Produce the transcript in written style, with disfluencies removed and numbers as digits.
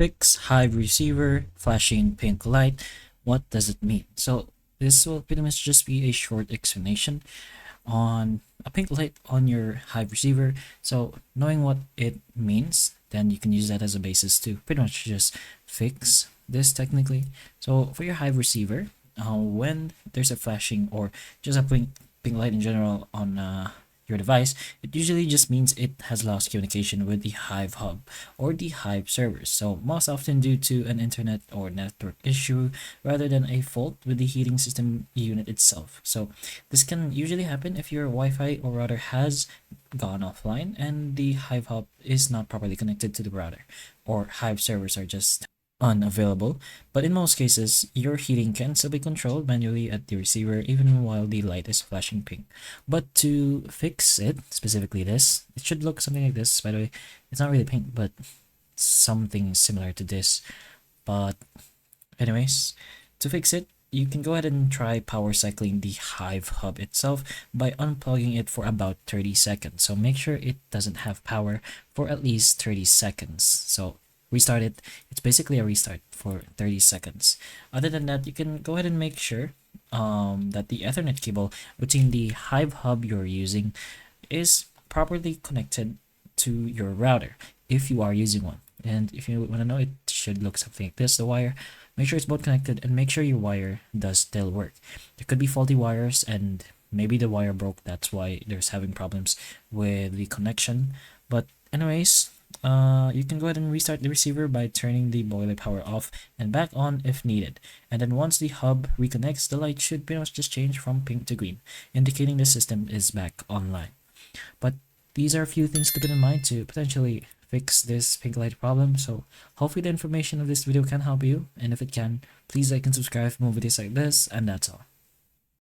fix Hive receiver flashing pink light. What does it mean? So this will pretty much just be a short explanation on a pink light on your Hive receiver. So knowing what it means, then you can use that as a basis to pretty much just fix this technically. So for your Hive receiver, when there's a flashing or just a pink light in general on your device, it usually just means it has lost communication with the Hive hub or the Hive servers. So most often due to an internet or network issue rather than a fault with the heating system unit itself. So this can usually happen if your Wi-Fi or router has gone offline and the Hive hub is not properly connected to the router, or Hive servers are just unavailable. But in most cases, your heating can still be controlled manually at the receiver even while the light is flashing pink. But to fix it, specifically this, it should look something like this. By the way, it's not really pink, but something similar to this. But anyways, to fix it, you can go ahead and try power cycling the Hive hub itself by unplugging it for about 30 seconds. So make sure it doesn't have power for at least 30 seconds. So restart it. It's basically a restart for 30 seconds. Other than that, you can go ahead and make sure that the Ethernet cable between the Hive hub you're using is properly connected to your router if you are using one. And if you want to know, it should look something like this, the wire. Make sure it's both connected and make sure your wire does still work. There could be faulty wires and maybe the wire broke. That's why there's having problems with the connection. But anyways, you can go ahead and restart the receiver by turning the boiler power off and back on if needed. And then once the hub reconnects, the light should pretty much just change from pink to green, indicating the system is back online. But these are a few things to keep in mind to potentially fix this pink light problem. So hopefully the information of this video can help you, and if it can, please like and subscribe for more videos like this, and that's all.